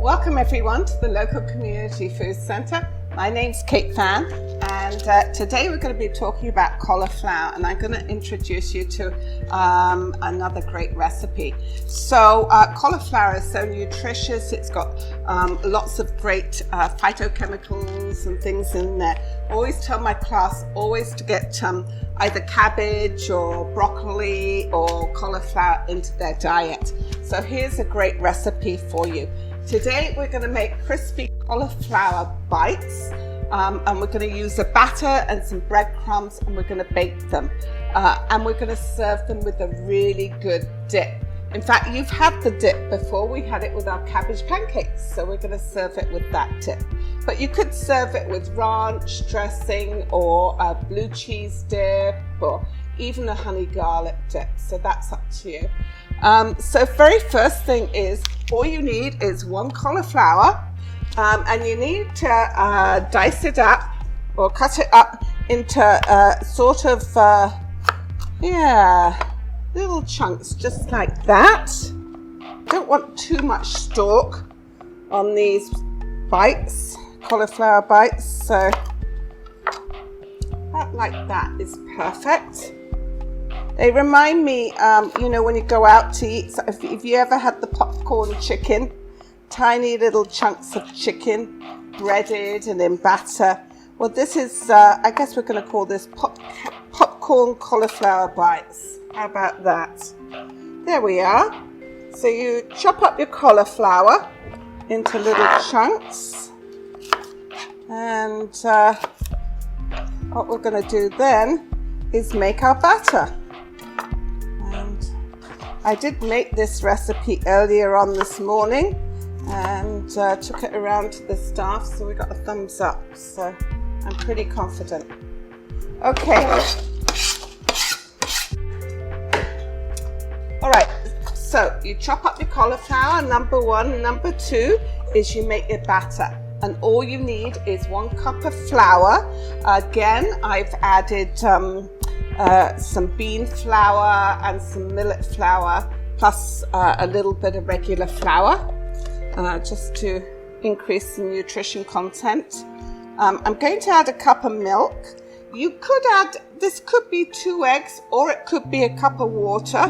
Welcome everyone to the local community food centre. My name's Kate Fan, and today we're going to be talking about cauliflower, and I'm going to introduce you to another great recipe. So cauliflower is so nutritious. It's got lots of great phytochemicals and things in there. I always tell my class always to get either cabbage or broccoli or cauliflower into their diet. So here's a great recipe for you. Today we're going to make crispy cauliflower bites, and we're going to use a batter and some breadcrumbs, and we're going to bake them, and we're going to serve them with a really good dip. In fact, you've had the dip before. We had it with our cabbage pancakes, so we're going to serve it with that dip. But you could serve it with ranch dressing or a blue cheese dip or even a honey garlic dip, so that's up to you. So very first thing is, all you need is one cauliflower, and you need to dice it up or cut it up into sort of little chunks, just like that. Don't want too much stalk on these bites, cauliflower bites, so that like that is perfect. They remind me, when you go out to eat, so if you ever had the popcorn chicken, tiny little chunks of chicken, breaded and in batter. Well, this is, I guess we're going to call this popcorn cauliflower bites. How about that? There we are. So you chop up your cauliflower into little chunks. And what we're going to do then is make our batter. I did make this recipe earlier on this morning and took it around to the staff, so we got a thumbs up, so I'm pretty confident. Okay. All right, so you chop up your cauliflower, number one. Number two is you make your batter, and all you need is 1 cup of flour. Again, I've added some bean flour and some millet flour, plus a little bit of regular flour, just to increase the nutrition content. I'm going to add a cup of milk. You could add, this could be 2 eggs, or it could be a cup of water.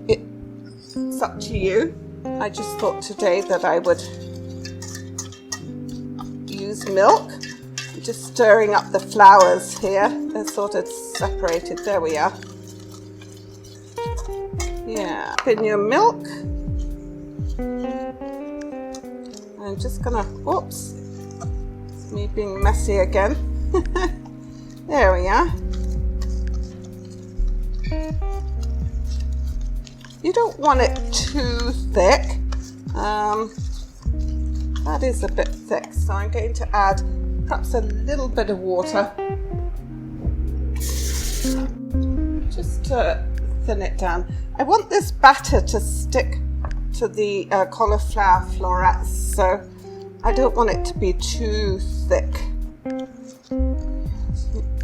It's up to you. I just thought today that I would use milk. Just stirring up the flours here. They're sort of separated. There we are. Yeah. In your milk. I'm just gonna, whoops. It's me being messy again. There we are. You don't want it too thick. That is a bit thick, so I'm going to add perhaps a little bit of water just to thin it down. I want this batter to stick to the cauliflower florets, so I don't want it to be too thick.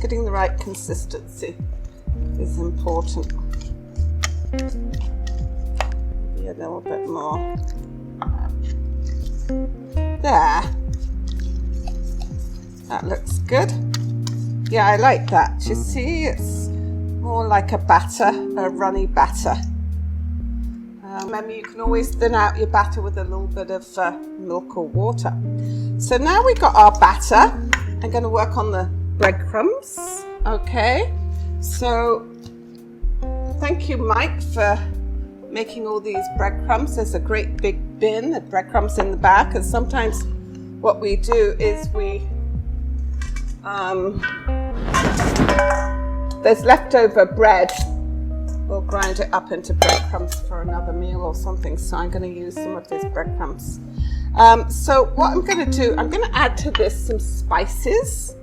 Getting the right consistency is important. Maybe a little bit more. There. That looks good. Yeah, I like that. You see, it's more like a batter, a runny batter. Remember, you can always thin out your batter with a little bit of milk or water. So now we've got our batter. I'm going to work on the breadcrumbs. Okay. So thank you, Mike, for making all these breadcrumbs. There's a great big bin of breadcrumbs in the back, and sometimes what we do is there's leftover bread, we'll grind it up into breadcrumbs for another meal or something, so I'm going to use some of these breadcrumbs. So what I'm going to do, I'm going to add to this some spices.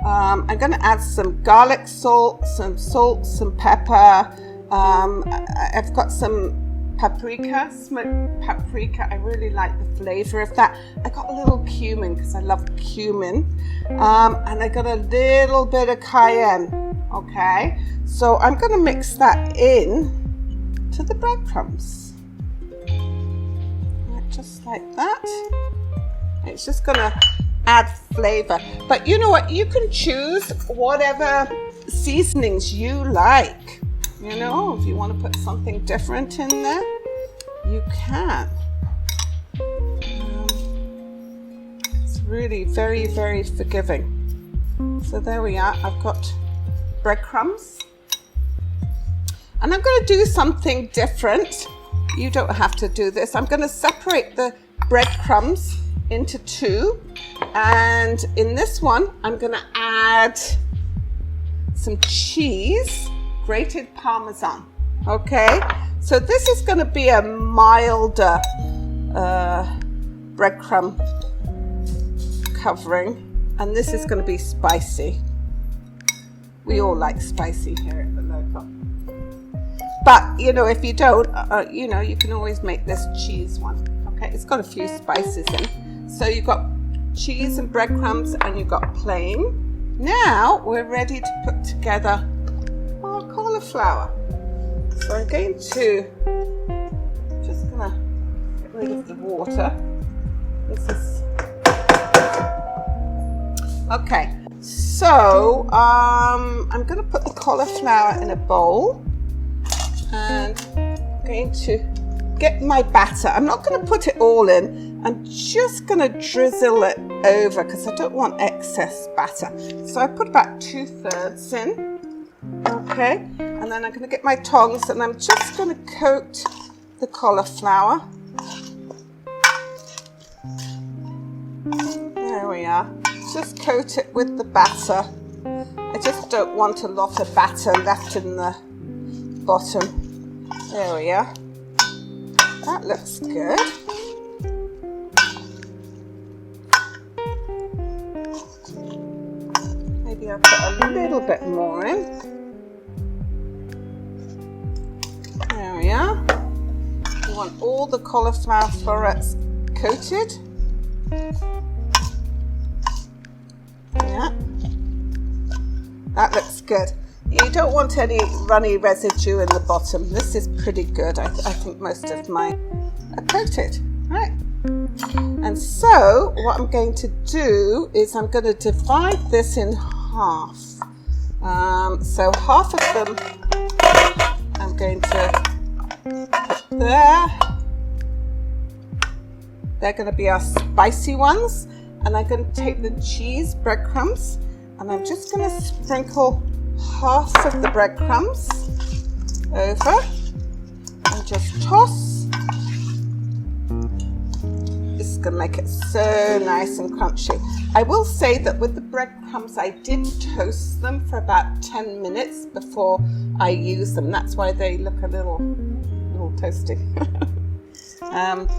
I'm going to add some garlic salt, some pepper. I've got some paprika, smoked paprika. I really like the flavor of that. I got a little cumin because I love cumin, and I got a little bit of cayenne. Okay, so I'm going to mix that in to the breadcrumbs. just like that. It's just gonna add flavor. But you know what? You can choose whatever seasonings you like. You know, if you want to put something different in there, you can. It's really very, very forgiving. So there we are. I've got breadcrumbs. And I'm going to do something different. You don't have to do this. I'm going to separate the breadcrumbs into two. And in this one, I'm going to add some cheese, grated Parmesan. Okay? So this is going to be a milder breadcrumb covering. And this is going to be spicy. We all like spicy here at the local. But, you know, if you don't, you know, you can always make this cheese one. Okay, it's got a few spices in. So you've got cheese and breadcrumbs and you've got plain. Now we're ready to put together our cauliflower. So I'm going to, just going to get rid of the water. This is, okay. So I'm going to put the cauliflower in a bowl. And I'm going to get my batter. I'm not going to put it all in. I'm just going to drizzle it over because I don't want excess batter. So I put about 2/3 in. Okay. And then I'm going to get my tongs and I'm just going to coat the cauliflower. There we are. Just coat it with the batter. I just don't want a lot of batter left in the bottom. There we are. That looks good. Maybe I'll put a little bit more in. There we are. We want all the cauliflower florets coated. Yeah. That looks good. You don't want any runny residue in the bottom. This is pretty good. I think most of mine are coated. Right. And so what I'm going to do is I'm going to divide this in half. So half of them I'm going to put there. They're going to be our spicy ones. And I'm going to take the cheese breadcrumbs and I'm just going to sprinkle half of the breadcrumbs over and just toss. This is going to make it so nice and crunchy. I will say that with the breadcrumbs I did toast them for about 10 minutes before I use them. That's why they look a little toasty.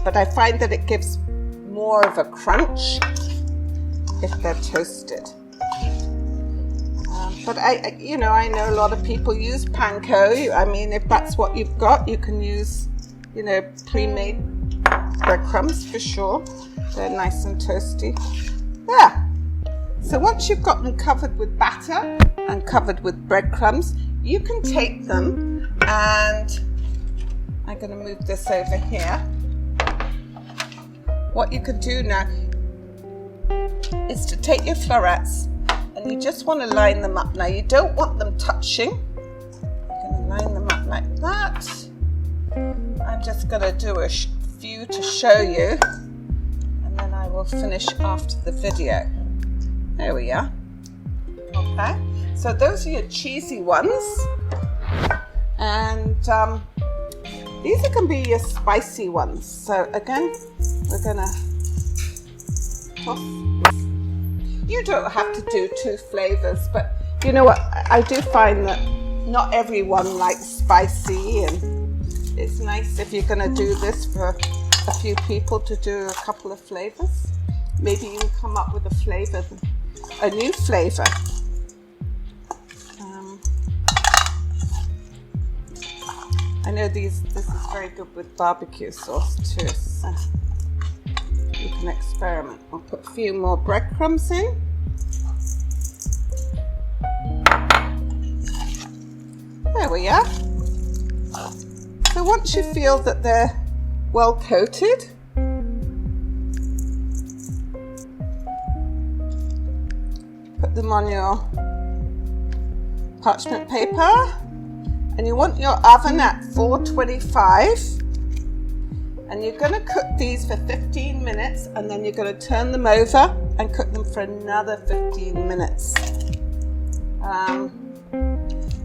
But I find that it gives more of a crunch if they're toasted. But I know a lot of people use panko. I mean, if that's what you've got, you can use, you know, pre-made breadcrumbs for sure. They're nice and toasty. Yeah. So once you've got them covered with batter and covered with breadcrumbs, you can take them and I'm going to move this over here. What you could do now is to take your florets and you just want to line them up. Now you don't want them touching. I'm going to line them up like that. I'm just going to do a few to show you and then I will finish after the video. There we are. Okay, so those are your cheesy ones and these are going to be your spicy ones. So again, we're going to toss. You don't have to do two flavors, but you know what? I do find that not everyone likes spicy, and it's nice if you're going to do this for a few people to do a couple of flavors. Maybe you can come up with a new flavor. I know this is very good with barbecue sauce too, so you can experiment. I'll put a few more breadcrumbs in. There we are. So once you feel that they're well coated, them on your parchment paper. And you want your oven at 425. And you're going to cook these for 15 minutes, and then you're going to turn them over and cook them for another 15 minutes.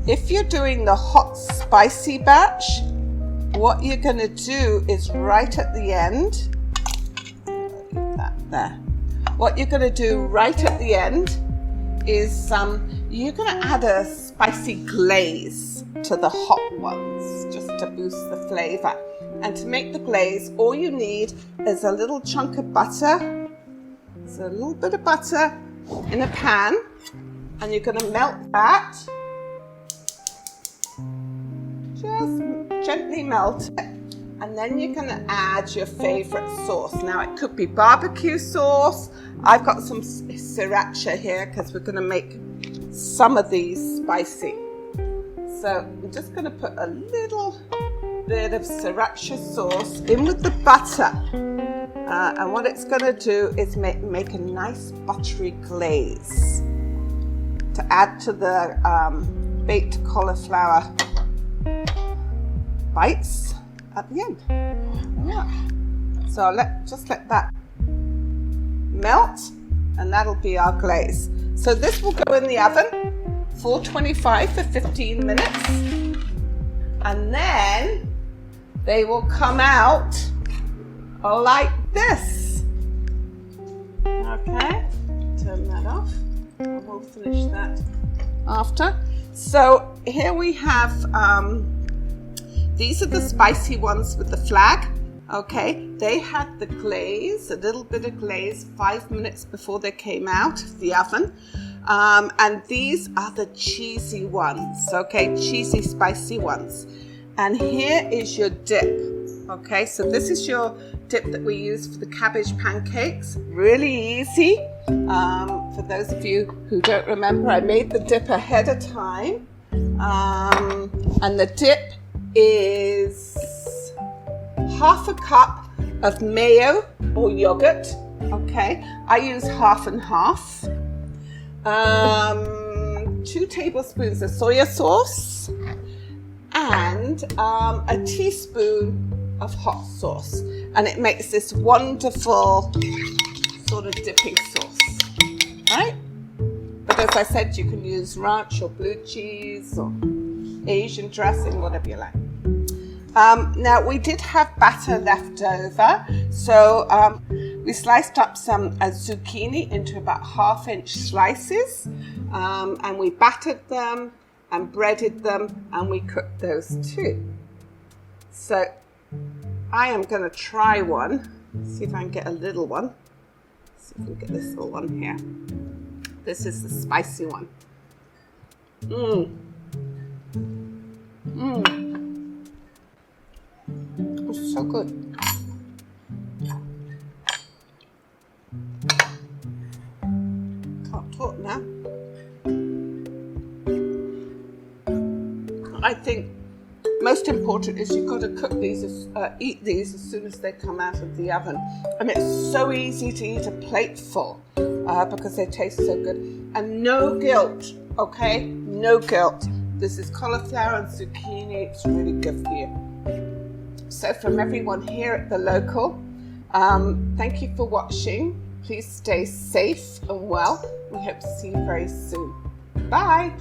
If you're doing the hot spicy batch, what you're going to do is right at the end, what you're going to do right at the end is you're going to add a spicy glaze to the hot ones just to boost the flavor. And to make the glaze, all you need is a little chunk of butter. So a little bit of butter in a pan, and you're going to melt that. Just gently melt it. And then you're going to add your favorite sauce. Now it could be barbecue sauce. I've got some sriracha here because we're going to make some of these spicy. So I'm just going to put a little bit of sriracha sauce in with the butter. And what it's going to do is make a nice buttery glaze to add to the baked cauliflower bites at the end. Yeah. So just let that melt, and that'll be our glaze. So this will go in the oven, 425 for 15 minutes, and then they will come out like this. Okay, turn that off, and we'll finish that after. So here we have, these are the spicy ones with the flag. Okay, they had the glaze, a little bit of glaze 5 minutes before they came out of the oven. And these are the cheesy ones, okay, cheesy spicy ones. And here is your dip. Okay, so this is your dip that we use for the cabbage pancakes. Really easy. For those of you who don't remember, I made the dip ahead of time. And the dip is half a cup of mayo or yogurt. Okay, I use half and half. 2 tablespoons of soy sauce and a teaspoon of hot sauce, and it makes this wonderful sort of dipping sauce, right? But as I said, you can use ranch or blue cheese or Asian dressing, whatever you like. Now we did have batter left over, so we sliced up some zucchini into about 1/2-inch slices, and we battered them and breaded them, and we cooked those too. So I am going to try one, see if I can get a little one. See if we can get this little one here. This is the spicy one. It's so good. Can't talk now. I think most important is you've got to cook these, eat these as soon as they come out of the oven. And it's so easy to eat a plate full because they taste so good. And no guilt, okay? No guilt. This is cauliflower and zucchini. It's really good for you. So from everyone here at the local, thank you for watching. Please stay safe and well. We hope to see you very soon. Bye.